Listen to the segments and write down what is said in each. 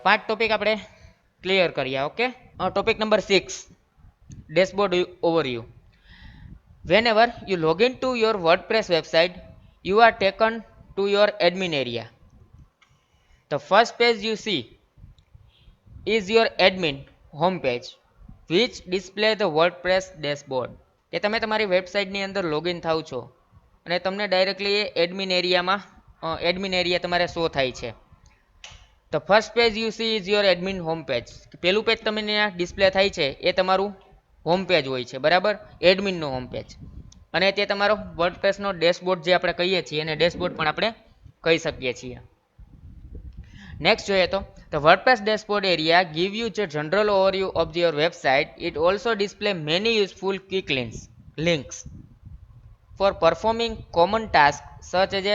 પાંચ ટોપિક આપણે ક્લિયર કર્યા. Okay, topic number 6, dashboard overview. Whenever you log into your WordPress website, you are taken to your admin area. The first page you see is your admin homepage, which display the WordPress dashboard. કે તમે તમારી વેબસાઇટની અંદર login થાવ છો અને તમને directly admin area તમારે show થાય છે. The first page you she is your admin home page. પહેલું પેજ તમને ડિસ્પ્લે થાય છે એ તમારું હોમ પેજ હોય છે, બરાબર, એડમિનનું હોમ પેજ. અને તે તમારો વર્ડપ્રેસનો ડેશબોર્ડ જે આપણે કહીએ છીએ અને ડેશબોર્ડ પણ આપણે કહી શકીએ છીએ. નેક્સ્ટ જોઈએ તો the WordPress dashboard area give you જે general overview of your website. It also display many useful quick links for performing common tasks such as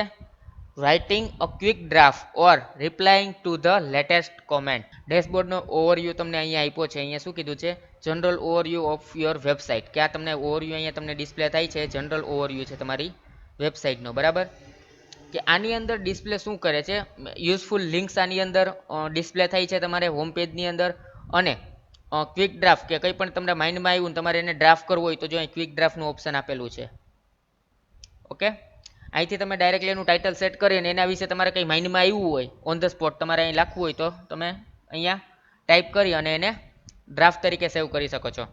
writing a quick draft or replying to the latest comment. ડેશબોર્ડનો overview તમને અહીંયા આપ્યો છે. અહીંયા શું કીધું છે? General overview of your website. કે આ તમને ઓવરવ્યૂ અહીંયા તમને ડિસ્પ્લે થાય છે, જનરલ ઓવરવ્યૂ છે તમારી વેબસાઇટનો, બરાબર. કે આની અંદર ડિસ્પ્લે શું કરે છે? યુઝફુલ લિંક્સ આની અંદર ડિસ્પ્લે થાય છે તમારે હોમ પેજની અંદર. અને ક્વિક ડ્રાફ્ટ, કે કંઈ પણ તમને માઇન્ડમાં આવ્યું ને તમારે એને ડ્રાફ્ટ કરવું હોય તો જો અહીં ક્વિક ડ્રાફ્ટનું ઓપ્શન આપેલું છે. ઓકે, અહીંથી તમે ડાયરેક્ટલી એનું ટાઇટલ સેટ કરીને એના વિશે તમારે કંઈ માઇન્ડમાં આવ્યું હોય ઓન ધ સ્પોટ તમારે અહીં લખવું હોય તો તમે અહીંયા ટાઈપ કરી અને એને ડ્રાફ્ટ તરીકે સેવ કરી શકો છો.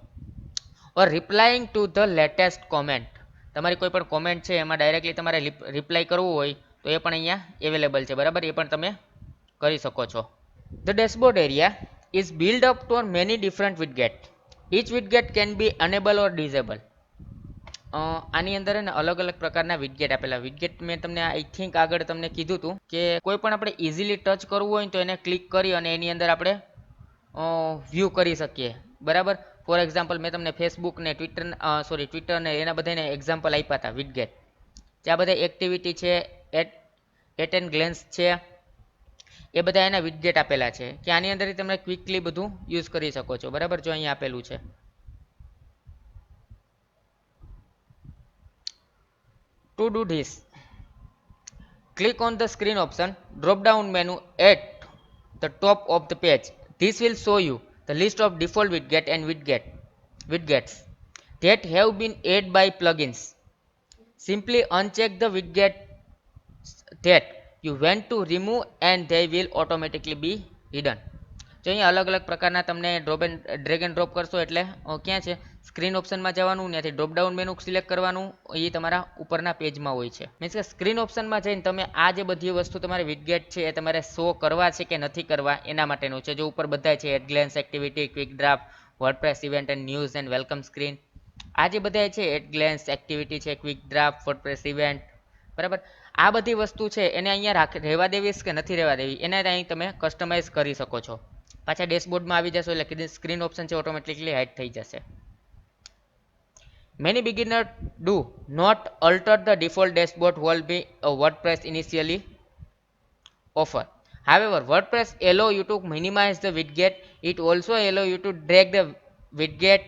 ઓર રિપ્લાઇંગ ટુ ધ લેટેસ્ટ કોમેન્ટ. તમારી કોઈ પણ કોમેન્ટ છે એમાં ડાયરેક્ટલી તમારે રિપ્લાય કરવું હોય તો એ પણ અહીંયા અવેલેબલ છે, બરાબર, એ પણ તમે કરી શકો છો. The dashboard area is build up to many different widget. Each widget can be enable or disable. આની અંદર ને અલગ અલગ પ્રકારના વિડગેટ આપેલા. વિડગેટ મેં તમને આઈ થિંક આગળ તમને કીધું હતું કે કોઈ પણ આપણે ઇઝીલી ટચ કરવું હોય તો એને ક્લિક કરી અને એની અંદર આપણે વ્યૂ કરી શકીએ, બરાબર. ફોર એક્ઝામ્પલ મેં તમને ફેસબુક ને ટ્વિટર ને એના બધાને એક્ઝામ્પલ આપ્યા હતા વિડગેટ. જે આ બધા એક્ટિવિટી છે, એટ એન્ડ ગ્લેન્સ છે, એ બધા એના વિડગેટ આપેલા છે કે આની અંદરથી તમે ક્વિકલી બધું યુઝ કરી શકો છો, બરાબર. જો અહીંયા આપેલું છે. To do this, click on the screen option, drop down menu at the top of the page. This will show you the list of default widgets that have been added by plugins. Simply uncheck the widget that you want to remove and they will automatically be hidden. જો અહીંયા અલગ અલગ પ્રકારના તમને drag and drop કરશો એટલે ક્યાં છે? સ્ક્રીન ઓપ્શનમાં જવાનું, ત્યાંથી ડ્રોપ ડાઉન મેનુ સિલેક્ટ કરવાનું, એ તમારા ઉપરના પેજમાં હોય છે. મીન્સ કે સ્ક્રીન ઓપ્શનમાં જઈને તમે આ જે બધી વસ્તુ તમારે વિડગેટ છે એ તમારે શો કરવા છે કે નથી કરવા એના માટેનું છે. જો ઉપર બધા છે at glance, activity, quick draft, WordPress event and news and welcome screen. આ જે બધા છે એટ ગ્લેન્સ, એક્ટિવિટી છે, ક્વિક ડ્રાફ્ટ, વર્ડપ્રેસ ઇવેન્ટ, બરાબર. આ બધી વસ્તુ છે એને અહીંયા રહેવા દેવીશ કે નથી રહેવા દેવી એને અહીં તમે કસ્ટમાઇઝ કરી શકો છો. પાછા ડેશબોર્ડમાં આવી જશો એટલે સ્ક્રીન ઓપ્શન છે ઓટોમેટિકલી હાઇડ થઈ જશે. Many beginners do not alter the default dashboard will be a WordPress initially offer. However, WordPress allow you to minimize the widget. It also allow you to drag the widget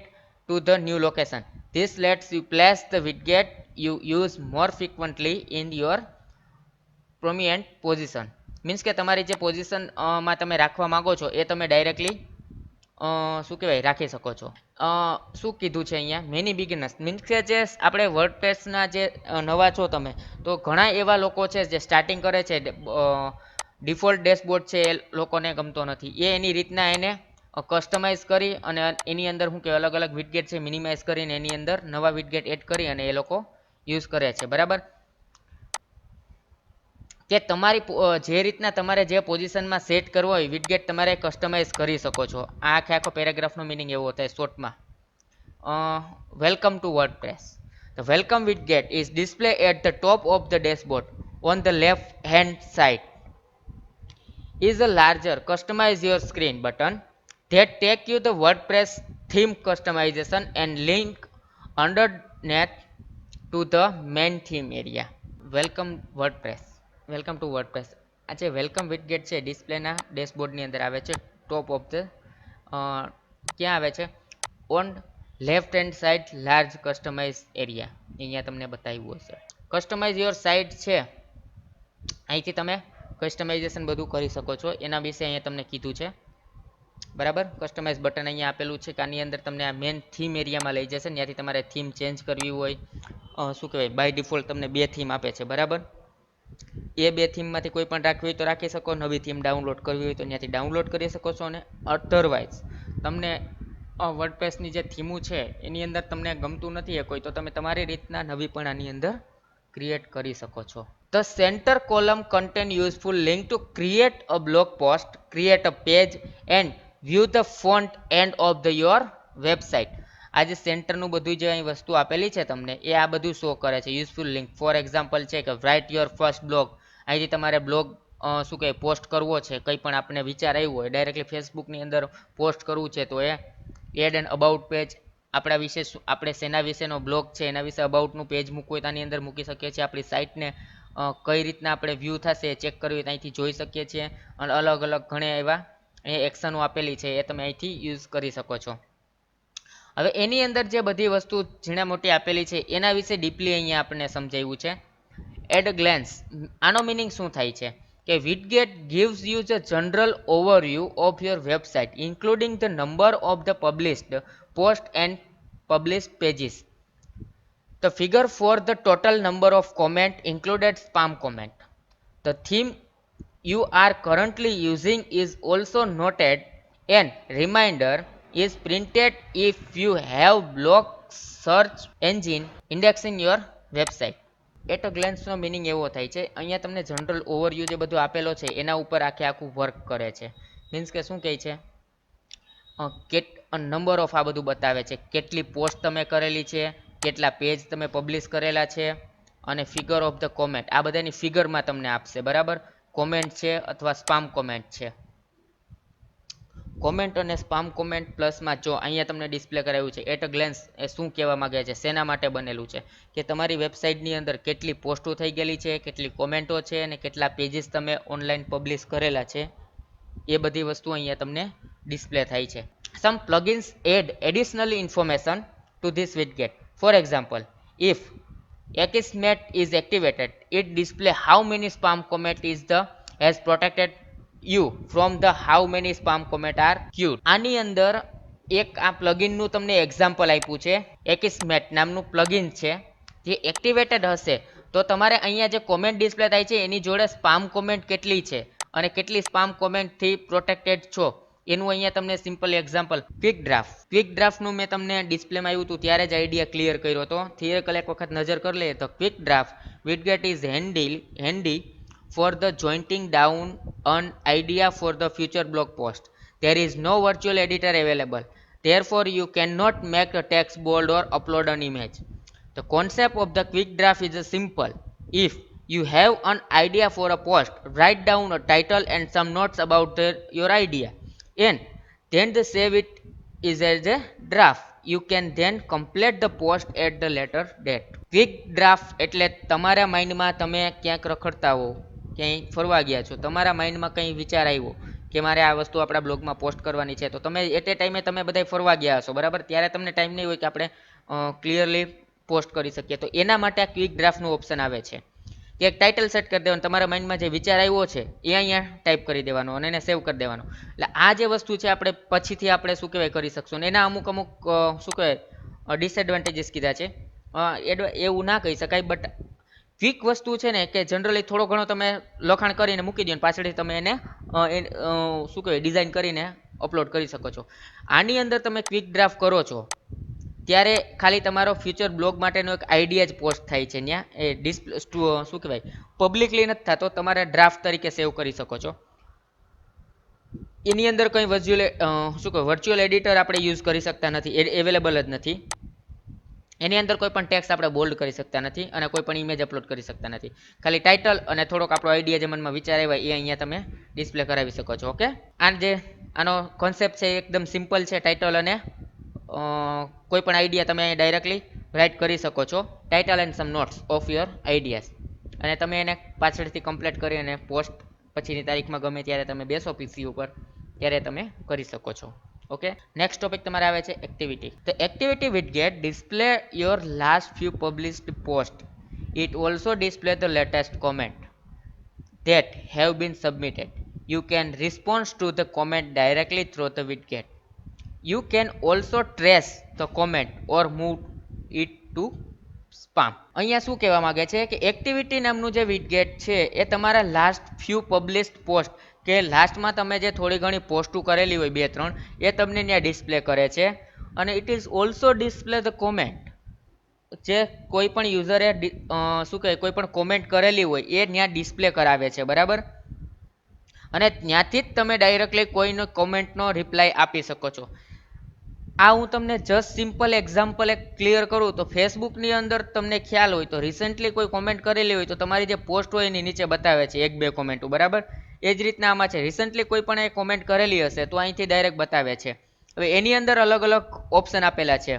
to the new location. This lets you place the widget you use more frequently in your prominent position. Means કે તમારી જે પોઝિશનમાં તમે રાખવા માંગો છો એ તમે directly શું કહેવાય રાખી શકો છો. શું કીધું છે અહીંયા? મેની બિગિનર્સ મીન્સ કે જે આપણે વર્ડપ્રેસના જે નવા છો તમે, તો ઘણા એવા લોકો છે જે સ્ટાર્ટિંગ કરે છે, ડિફોલ્ટ ડેશબોર્ડ છે એ લોકોને ગમતો નથી. એ એની રીતના એને કસ્ટમાઇઝ કરી અને એની અંદર શું કે અલગ અલગ વિડગેટ છે મિનિમાઇઝ કરીને એની અંદર નવા વિડગેટ એડ કરી અને એ લોકો યુઝ કરે છે, બરાબર. કે તમારી જે રીતના તમારે જે પોઝિશનમાં સેટ કરવો હોય વિડગેટ તમારે કસ્ટમાઇઝ કરી શકો છો. આ આખો પેરેગ્રાફનો મિનિંગ એવો થાય શોર્ટમાં. Welcome to WordPress. The welcome widget is displayed at the top of the dashboard. On the left hand side is a larger customize your screen button that take you the WordPress theme customization and link underneath to the main theme area. Welcome WordPress. Welcome to WordPress. આ જે welcome વિડગેટ છે ડિસ્પ્લેના ડેશબોર્ડની અંદર આવે છે top of the ક્યાં આવે છે? On left hand side large customise area. અહીંયા તમને બતાવ્યું હશે. કસ્ટમાઇઝ યોર સાઇટ છે, અહીંથી તમે કસ્ટમાઇઝેશન બધું કરી શકો છો. એના વિશે અહીંયા તમને કીધું છે. બરાબર. કસ્ટમાઇઝ બટન અહીંયા આપેલું છે કે આની અંદર તમને આ મેન થીમ એરિયામાં લઈ જશે. ત્યાંથી તમારે થીમ ચેન્જ કરવી હોય, શું કહેવાય, બાય ડિફોલ્ટ તમને 2 થીમ આપે છે. બરાબર. એ 2 થીમમાંથી કોઈ પણ રાખવી હોય તો રાખી શકો, નવી થીમ ડાઉનલોડ કરવી હોય તો ત્યાંથી ડાઉનલોડ કરી શકો છો. અને અધરવાઇઝ તમને વર્ડપ્રેસની જે થીમો છે એની અંદર તમને ગમતું નથી એ કોઈ, તો તમે તમારી રીતના નવી પણ આની અંદર ક્રિએટ કરી શકો છો. The center column contain useful link to create a blog post, create a page and view the front end of your website. આ જે સેન્ટરનું બધું જે અહીં વસ્તુ આપેલી છે તમને, એ આ બધું શો કરે છે. યુઝફુલ લિંક ફોર એક્ઝામ્પલ છે કે રાઇટ યોર ફર્સ્ટ બ્લોગ. અહીંથી તમારે બ્લોગ શું કહે પોસ્ટ કરવો છે, કંઈ પણ આપણે વિચાર આવ્યો હોય, ડાયરેક્ટલી ફેસબુકની અંદર પોસ્ટ કરવું છે, તો એ એડ એન્ડ અબાઉટ પેજ આપણા વિશે, આપણે શેના વિશેનો બ્લોગ છે એના વિશે અબાઉટનું પેજ મૂકવું હોય તો આની અંદર મૂકી શકીએ છીએ. આપણી સાઇટને કઈ રીતના આપણે વ્યૂ થશે એ ચેક કરવી ત્યાંથી જોઈ શકીએ છીએ. અને અલગ અલગ ઘણા એવા એક્શનો આપેલી છે એ તમે અહીંથી યુઝ કરી શકો છો. હવે એની અંદર જે બધી વસ્તુ ઝીણા મોટી આપેલી છે એના વિશે ડીપલી અહીંયા આપણને સમજાવ્યું છે. એટ અ ગ્લેન્સ આનો મિનિંગ શું થાય છે કે વિડગેટ gives you the general overview of your website including the number of the published post and published pages. The figure for the total number of comment included spam comment. The theme you are currently using is also noted and reminder is printed if you have blog search engine indexing your website. At a ગ્લેન્સનો meaning એવો થાય છે, અહીંયા તમને general overview જે બધું આપેલો છે એના ઉપર આખું વર્ક કરે છે. મીન્સ કે શું કહે છે, નંબર ઓફ આ બધું બતાવે છે, કેટલી પોસ્ટ તમે કરેલી છે, કેટલા પેજ તમે પબ્લિશ કરેલા છે, અને ફિગર ઓફ ધ કોમેન્ટ આ બધાની ફિગરમાં તમને આપશે. બરાબર. કોમેન્ટ છે અથવા સ્પામ કોમેન્ટ છે. કોમેન્ટ અને સ્પામ કોમેન્ટ પ્લસમાં જો અહીંયા તમને ડિસ્પ્લે કરાવ્યું છે એટ અ ગ્લેન્સ એ શું કહેવા માંગે છે, શેના માટે બનેલું છે, કે તમારી વેબસાઇટની અંદર કેટલી પોસ્ટો થઈ ગયેલી છે, કેટલી કોમેન્ટો છે અને કેટલા પેજીસ તમે ઓનલાઈન પબ્લિશ કરેલા છે, એ બધી વસ્તુ અહીંયા તમને ડિસ્પ્લે થાય છે. Some plugins add additional information to this widget. For example, if Akismet is activated, it display how many spam comment is the has protected you from the how many spam comment are queued. આની અંદર એક આ પ્લગઇનનું તમને example આપ્યું છે. Akismet નામનું plugin છે, જે એક્ટિવેટેડ હશે તો તમારે અહીંયા જે કોમેન્ટ ડિસ્પ્લે થાય છે એની જોડે સ્પામ કોમેન્ટ કેટલી છે અને કેટલી સ્પામ કોમેન્ટથી પ્રોટેક્ટેડ છો એનું અહીંયા તમને સિમ્પલ એક્ઝામ્પલ. ક્વિક ડ્રાફ્ટનું મેં તમને ડિસ્પ્લેમાં આવ્યું હતું ત્યારે જ આઈડિયા ક્લિયર કર્યો હતો. થિયરિકલ એક વખત નજર કરી લઈએ તો quick draft widget is handy for the jotting down an idea for the future blog post. There is no virtual editor available. Therefore, you cannot make a text bold or upload an image. The concept of the quick draft is simple. If you have an idea for a post, write down a title and some notes about your idea, and then save it is as a draft. You can then complete the post at the later date. Quick draft એટલે તમારા માઇન્ડમાં તમે ક્યાંક રખડતા હો, ક્યાંય ફરવા ગયા છો, તમારા માઇન્ડમાં કંઈ વિચાર આવ્યો કે મારે આ વસ્તુ આપણા બ્લોગમાં પોસ્ટ કરવાની છે, તો તમે એટ એ ટાઈમે તમે બધા ફરવા ગયા હશો. બરાબર. ત્યારે તમને ટાઈમ નહીં હોય કે આપણે ક્લિયરલી પોસ્ટ કરી શકીએ, તો એના માટે આ ક્વિક ડ્રાફ્ટનું ઓપ્શન આવે છે કે એક ટાઇટલ સેટ કરી દેવાનું, તમારા માઇન્ડમાં જે વિચાર આવ્યો છે એ અહીંયા ટાઈપ કરી દેવાનો અને એને સેવ કરી દેવાનો. એટલે આ જે વસ્તુ છે આપણે પછીથી આપણે શું કહેવાય કરી શકશું. ને એના અમુક શું કહેવાય ડિસએડવાન્ટેજીસ કીધા છે. એવું ના કહી શકાય, બટ ક્વિક વસ્તુ છે ને કે જનરલી થોડો ઘણો તમે લખાણ કરીને મૂકી દો ને પાછળથી તમે એને શું કહેવાય ડિઝાઇન કરીને અપલોડ કરી શકો છો. આની અંદર તમે ક્વિક ડ્રાફ્ટ કરો છો ત્યારે ખાલી તમારો ફ્યુચર બ્લોગ માટેનો એક આઈડિયા જ પોસ્ટ થાય છે. ત્યાં એ ડિસ્પ્લે શું કહેવાય પબ્લિકલી નથી થતો, તમારે ડ્રાફ્ટ તરીકે સેવ કરી શકો છો. એની અંદર કંઈ શું કહેવાય વર્ચ્યુઅલ એડિટર આપણે યુઝ કરી શકતા નથી, અવેલેબલ જ નથી. એની અંદર કોઈ પણ ટેક્સ્ટ આપણે બોલ્ડ કરી શકતા નથી અને કોઈ પણ ઇમેજ અપલોડ કરી શકતા નથી. ખાલી ટાઇટલ અને થોડોક આપણો આઈડિયા જે મનમાં વિચાર આવ્યા એ અહીંયા તમે ડિસ્પ્લે કરાવી શકો છો. ઓકે. આનો કોન્સેપ્ટ છે એકદમ સિમ્પલ છે. ટાઇટલ અને કોઈ પણ આઈડિયા તમે ડાયરેક્ટલી રાઇટ કરી શકો છો. Title and sum notes of your ideas, અને તમે એને પાછળથી કમ્પ્લીટ કરી અને પોસ્ટ પછીની તારીખમાં ગમે ત્યારે તમે બેસો પીસી ઉપર ત્યારે તમે કરી શકો છો. ઓકે. નેક્સ્ટ ટોપિક તમારે આવે છે activity. The activity widget display your last few published posts. It also display the latest comment that have been submitted. You can respond to the comment directly through the widget. You can also trace the comment or move it to spam. અહીંયા શું કહેવા માંગે છે કે activity નામનું જે વિડગેટ છે એ તમારા લાસ્ટ ફ્યુ પબ્લિશ્ડ પોસ્ટ કે લાસ્ટમાં તમે જે થોડી ઘણી પોસ્ટો કરેલી હોય 2-3 એ તમને ત્યાં ડિસ્પ્લે કરે છે અને it is also display the comment. જે કોઈ પણ યુઝરે શું કહે કોઈ પણ કોમેન્ટ કરેલી હોય એ ત્યાં ડિસ્પ્લે કરાવે છે, બરાબર. અને ત્યાંથી જ તમે ડાયરેક્ટલી કોઈનો કોમેન્ટનો રિપ્લાય આપી શકો છો. આ હું તમને જસ્ટ સિમ્પલ એક્ઝામ્પલ એક ક્લિયર કરું તો ફેસબુકની અંદર તમને ખ્યાલ હોય તો રિસેન્ટલી કોઈ કોમેન્ટ કરેલી હોય તો તમારી જે પોસ્ટ હોય એની નીચે બતાવે છે 1-2 કોમેન્ટો, બરાબર. એ જ રીતના આમાં છે, રિસેન્ટલી કોઈ પણ એ કોમેન્ટ કરેલી હશે તો અહીંથી ડાયરેક્ટ બતાવે છે. હવે એની અંદર અલગ અલગ ઓપ્શન આપેલા છે: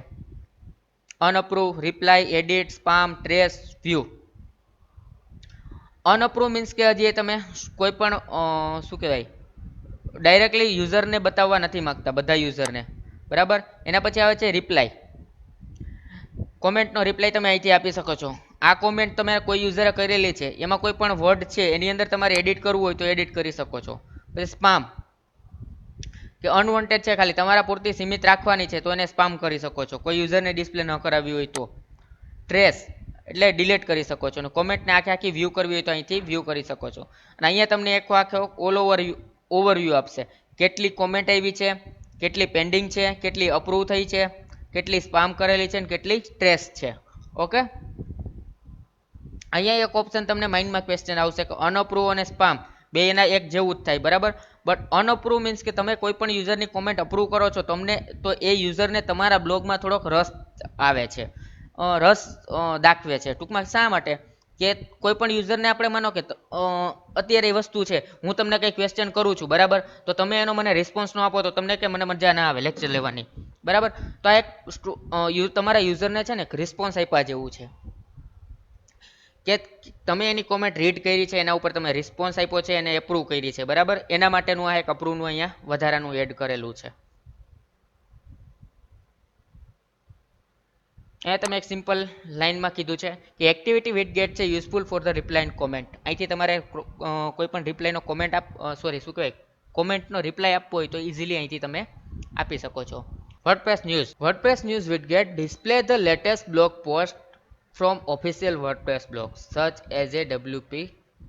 unapprove, reply, edit, spam, trash, view. Unapprove means કે હજી તમે કોઈ પણ શું કહેવાય ડાયરેક્ટલી યુઝરને બતાવવા નથી માગતા, બધા યુઝરને, બરાબર. એના પછી આવે છે રિપ્લાય. કોમેન્ટનો રિપ્લાય તમે અહીંથી આપી શકો છો. આ કોમેન્ટ તમે કોઈ યુઝરે કરેલી છે, એમાં કોઈ પણ વર્ડ છે એની અંદર તમારે એડિટ કરવું હોય તો એડિટ કરી શકો છો. પછી સ્પામ કે અનવોન્ટેડ છે, ખાલી તમારા પૂરતી સીમિત રાખવાની છે તો એને સ્પામ કરી શકો છો, કોઈ યુઝરને ડિસ્પ્લે ન કરાવી હોય તો. ટ્રેસ એટલે ડિલીટ કરી શકો છો. અને કોમેન્ટને આખી વ્યૂ કરવી હોય તો અહીંથી વ્યૂ કરી શકો છો. અને અહીંયા તમને આખો ઓલ ઓવરવ્યૂ આપશે. કેટલી કોમેન્ટ આવી છે, કેટલી પેન્ડિંગ છે, કેટલી અપ્રૂવ થઈ છે, કેટલી સ્પામ કરેલી છે અને કેટલી ટ્રેસ છે. ઓકે. અહીંયા એક ઓપ્શન તમને માઇન્ડમાં ક્વેશ્ચન આવશે કે અનઅપ્રૂવ અને સ્પામ બે એના એક જેવું જ થાય, બરાબર. બટ અનઅપ્રૂવ મીન્સ કે તમે કોઈ પણ યુઝરની કોમેન્ટ અપ્રૂવ કરો છો, તમને તો એ યુઝરને તમારા બ્લોગમાં થોડોક રસ આવે છે, રસ દાખવે છે. ટૂંકમાં શા માટે કે કોઈ પણ યુઝરને આપણે માનો કે અત્યારે એ વસ્તુ છે, હું તમને કંઈ ક્વેશ્ચન કરું છું, બરાબર, તો તમે એનો મને રિસ્પોન્સ ન આપો તો તમને કે મને મજા ના આવે લેક્ચર લેવાની, બરાબર. તો આ એક તમારા યુઝરને છે ને રિસ્પોન્સ આપ્યા જેવું છે કે તમે એની કોમેન્ટ રીડ કરી છે, એના ઉપર તમે રિસ્પોન્સ આપ્યો છે અને એપ્રૂવ કરી છે, બરાબર. એના માટેનું આ એક અપ્રૂવનું અહીંયા વધારાનું એડ કરેલું છે. અહીંયા તમે એક સિમ્પલ લાઇનમાં કીધું છે કે એક્ટિવિટી વિડગેટ છે useful for the reply and comment. અહીંથી તમારે કોઈ પણ રિપ્લાયનો કોમેન્ટ શું કહેવાય કોમેન્ટનો રિપ્લાય આપવો હોય તો ઇઝીલી અહીંથી તમે આપી શકો છો. WordPress news. WordPress news widget display the latest blog post from official WordPress blogs such as a WP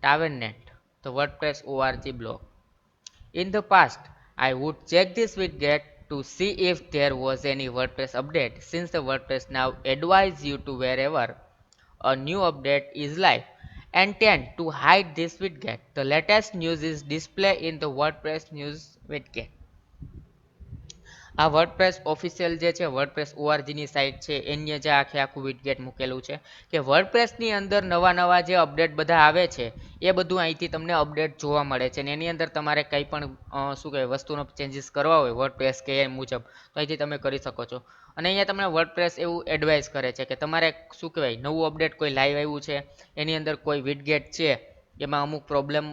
Tavernet, the WordPress org blog. In the past, I would check this widget to see if there was any WordPress update, since the WordPress now advise you to wherever a new update is live and tend to hide this widget. The latest news is displayed in the WordPress news widget. આ WordPress official જે છે WordPress ઓઆરજીની site છે એની જે આખું વિડગેટ મૂકેલું છે કે વર્ડપ્રેસની અંદર નવા જે અપડેટ બધા આવે છે એ બધું અહીંથી તમને અપડેટ જોવા મળે છે. અને એની અંદર તમારે કંઈ પણ શું કહેવાય વસ્તુનો ચેન્જીસ કરવા હોય વર્ડપ્રેસ કે એ મુજબ તો અહીંથી તમે કરી શકો છો. અને અહીંયા તમને વર્ડપ્રેસ એવું એડવાઇસ કરે છે કે તમારે શું કહેવાય નવું અપડેટ કોઈ લાઈવ આવ્યું છે, એની અંદર કોઈ વિડગેટ છે, એમાં અમુક પ્રોબ્લેમ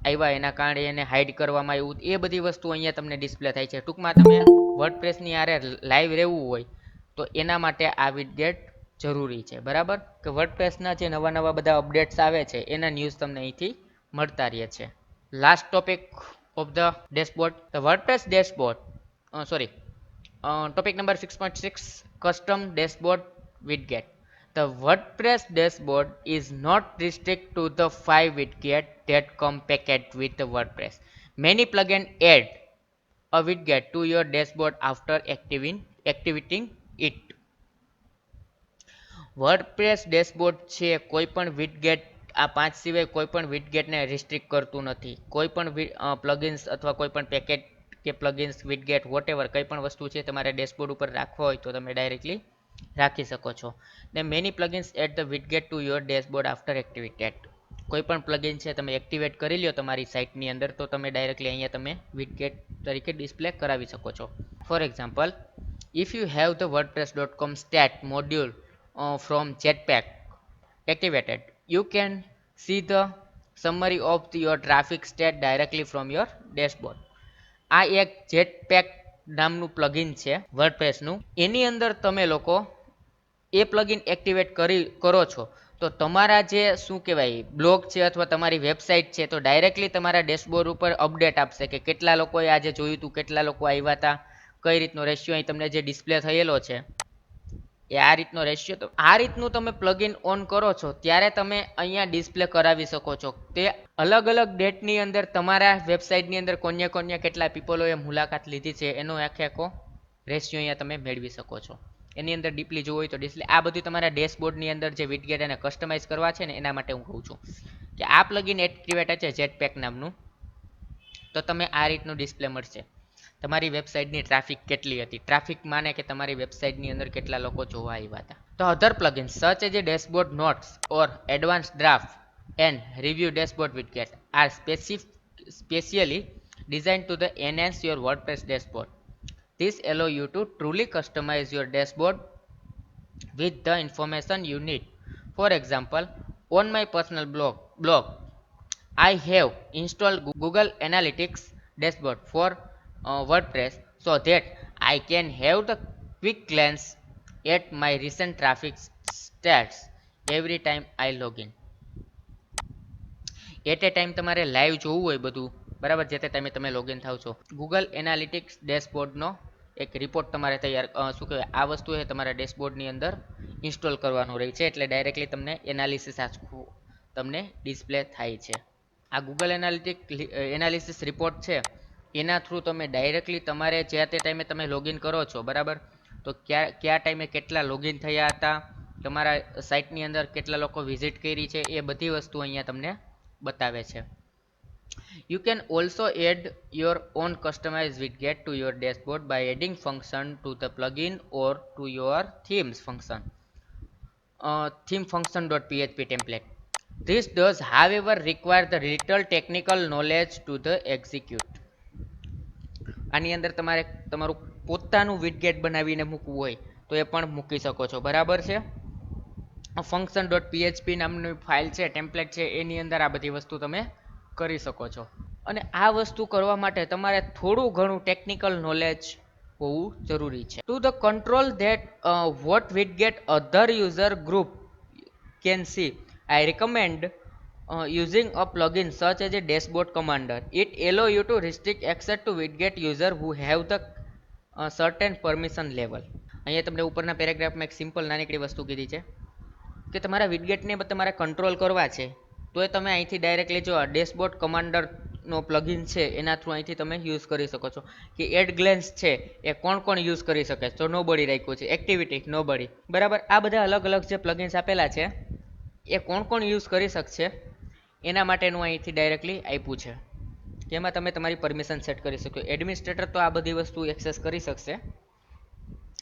આવ્યા એના કારણે એને હાઇડ કરવામાં આવ્યું, એ બધી વસ્તુ અહીંયા તમને ડિસ્પ્લે થાય છે. ટૂંકમાં તમે વર્ડપ્રેસની આરે લાઈવ રહેવું હોય તો એના માટે આ વિડગેટ જરૂરી છે, બરાબર. કે વર્ડપ્રેસના જે નવા બધા અપડેટ્સ આવે છે એના ન્યૂઝ તમને અહીંથી મળતા રહે છે. Last topic of the dashboard, the WordPress dashboard topic number 6.6, custom dashboard widget. The WordPress dashboard is not restricted to the 5 widget that come packaged with the WordPress. Many plugins add a widget to your dashboard after activating it. WordPress dashboard છે કોઈ પણ widget આ 5 સિવાય કોઈ પણ widgetને restrict કરતું નથી. કોઈ પણ પ્લગઇન્સ અથવા કોઈ પણ પેકેજ કે પ્લગઇન્સ વિડગેટ વોટેવર કંઈ પણ વસ્તુ છે તમારે ડેશબોર્ડ ઉપર રાખવા હોય તો તમે ડાયરેક્ટલી રાખી શકો છો. ને many plugins at the widget to your dashboard after activated. કોઈ પણ પ્લગઇન છે તમે એક્ટિવેટ કરી લ્યો તમારી સાઇટની અંદર તો તમે ડાયરેક્ટલી અહીંયા તમે વિડગેટ તરીકે ડિસ્પ્લે કરાવી શકો છો. For example, if you have the wordpress.com stat module from Jetpack activated, you can see the summary of your traffic stat directly from your dashboard. આ એક જેટપેક નામનું પ્લગઇન છે વર્ડપ્રેસનું. એની અંદર તમે લોકો એ પ્લગઇન એક્ટિવેટ કરો છો તો તમારા જે શું કહેવાય બ્લોગ છે અથવા તમારી વેબસાઇટ છે તો ડાયરેક્ટલી તમારા ડેશબોર્ડ ઉપર અપડેટ આપશે કે કેટલા લોકોએ આજે જોયું હતું, કેટલા લોકો આવ્યા હતા, કઈ રીતનો રેશિયો અહીં તમને જે ડિસ્પ્લે થયેલો છે એ આ રીતનો રેશિયો. તો આ રીતનું તમે પ્લગઇન ઓન કરો છો ત્યારે તમે અહીંયા ડિસ્પ્લે કરાવી શકો છો. તે અલગ અલગ ડેટની અંદર તમારા વેબસાઇટની અંદર કોને કોને કેટલા પીપલોએ મુલાકાત લીધી છે એનો આખો રેશિયો અહીંયા તમે મેળવી શકો છો. એની અંદર ડીપલી જોવું હોય તો ડિસ્પ્લે આ બધું તમારા ડેશબોર્ડની અંદર જે વિડગેટ એને કસ્ટમાઇઝ કરવા છે ને એના માટે હું કહું છું કે આ પ્લગઇન એક્ટિવેટ છે જેટપેક નામનું. તો તમે આ રીતનું ડિસ્પ્લે મળશે. તમારી વેબસાઇટની ટ્રાફિક કેટલી હતી, ટ્રાફિક માને કે તમારી વેબસાઇટની અંદર કેટલા લોકો જોવા આવ્યા હતા. તો other plugins such as a dashboard notes or advance draft and review dashboard widget are specially designed to the enhance your WordPress dashboard. This allow you to truly customize your dashboard with the information you need. For example, on my personal blog I have installed Google Analytics dashboard for WordPress so that I can have the quick glance at my recent traffic stats every time I log in. At a time તમારે live જોવું હોય બધું બરાબર, જે તે ટાઈમે તમે login થાવ છો. ગૂગલ એનાલિટિક્સ ડેશબોર્ડનો એક રિપોર્ટ તમારે તૈયાર શું કહેવાય આ વસ્તુ એ તમારા ડેશબોર્ડની અંદર ઇન્સ્ટોલ કરવાનું રહે છે એટલે ડાયરેક્ટલી તમને એનાલિસિસ આખું તમને ડિસ્પ્લે થાય છે. આ ગૂગલ એનાલિસિસ રિપોર્ટ છે એના થ્રુ તમે ડાયરેક્ટલી તમારે જે તે ટાઈમે તમે લોગિન કરો છો બરાબર, તો કયા ટાઈમે કેટલા લોગિન થયા હતા, તમારા સાઇટની અંદર કેટલા લોકો વિઝિટ કરી છે એ બધી વસ્તુ અહીંયા તમને બતાવે છે. You can also add your own customized widget to your dashboard by adding function to the plugin or to your themes function. Theme function.php template. This does however require the little technical knowledge to the execute. આની અંદર તમારે તમારું પોતાનું વિડગેટ બનાવીને મૂકવું હોય તો એ પણ મૂકી શકો છો બરાબર છે. function.php નામની ફાઇલ છે, ટેમ્પલેટ છે, એની અંદર આ બધી વસ્તુ તમે કરી શકો છો. અને આ વસ્તુ કરવા માટે તમારે થોડું ઘણું ટેકનિકલ નોલેજ હોવું જરૂરી છે. To the control that vote widget other user group can see I recommend using a plugin such as a dashboard commander. It allow you to restrict access to widget user who have the certain permission level. અહીંયા તમને ઉપરના પેરેગ્રાફમાં એક simple નાનકડી વસ્તુ કીધી છે કે તમારા વિડગેટને તમારે કંટ્રોલ કરવા છે તો એ તમે અહીંથી ડાયરેક્ટલી જો ડેશબોર્ડ કમાન્ડરનો પ્લગઇન છે એના થ્રુ અહીંથી તમે યુઝ કરી શકો છો. કે એડ ગ્લેન્સ છે એ કોણ કોણ યુઝ કરી શકે, તો નોબડી રાખ્યું છે. એક્ટિવિટી નોબડી બરાબર. આ બધા અલગ અલગ જે પ્લગઇન્સ આપેલા છે એ કોણ કોણ યુઝ કરી શકશે એના માટેનું અહીંથી ડાયરેક્ટલી આપ્યું છે કે એમાં તમે તમારી પરમિશન સેટ કરી શકો. એડમિનિસ્ટ્રેટર તો આ બધી વસ્તુ એક્સેસ કરી શકશે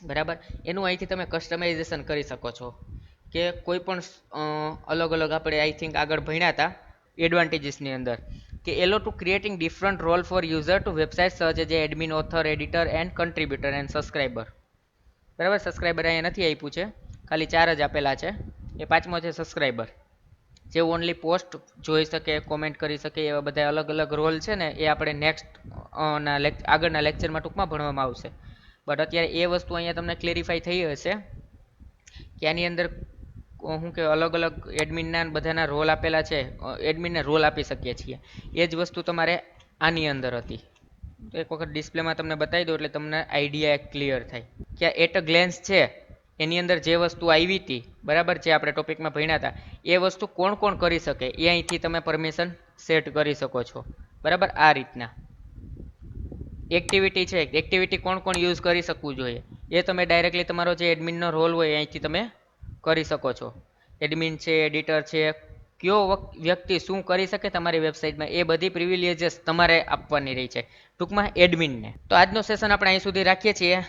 બરાબર. એનું અહીંથી તમે કસ્ટમાઇઝેશન કરી શકો છો કે કોઈ પણ અલગ અલગ આપણે આઈ થિંક આગળ ભણ્યા હતા એડવાન્ટેજીસની અંદર કે allow to creating different role for user to website સર્ચ as admin, author, editor and contributor and subscriber બરાબર. સબસ્ક્રાઈબર અહીંયા નથી આપ્યું છે, ખાલી 4 જ આપેલા છે. એ પાંચમો છે સબસ્ક્રાઈબર, જે ઓનલી પોસ્ટ જોઈ શકે, કોમેન્ટ કરી શકે, એવા બધા અલગ અલગ રોલ છે ને એ આપણે નેક્સ્ટ આગળના લેક્ચરમાં ટૂંકમાં ભણવામાં આવશે. બટ અત્યારે એ વસ્તુ અહીંયા તમને ક્લેરિફાઈ થઈ હશે કે આની અંદર શું કે અલગ અલગ એડમિનના બધાના રોલ આપેલા છે, એડમિનને રોલ આપી શકીએ છીએ. એ જ વસ્તુ તમારે આની અંદર હતી. તો એક વખત ડિસ્પ્લેમાં તમને બતાવી દો એટલે તમને આઈડિયા ક્લિયર થાય કે એટ અ ગ્લેન્સ છે એની અંદર જે વસ્તુ આવી હતી બરાબર, જે આપણે ટોપિકમાં ભણ્યા હતા એ વસ્તુ કોણ કોણ કરી શકે એ અહીંથી તમે પરમિશન સેટ કરી શકો છો બરાબર. આ રીતના એક્ટિવિટી છે, એક્ટિવિટી કોણ કોણ યુઝ કરી શકવું જોઈએ એ તમે ડાયરેક્ટલી તમારો જે એડમિનનો રોલ હોય અહીંથી તમે કરી શકો છો. એડમિન છે, એડિટર છે, કયો વ્યક્તિ શું કરી શકે તમારી વેબસાઇટમાં એ બધી પ્રિવિલેજીસ તમારે આપવાની રહી છે ટૂંકમાં એડમિનને. તો આજનો સેશન આપણે અહીં સુધી રાખીએ છીએ.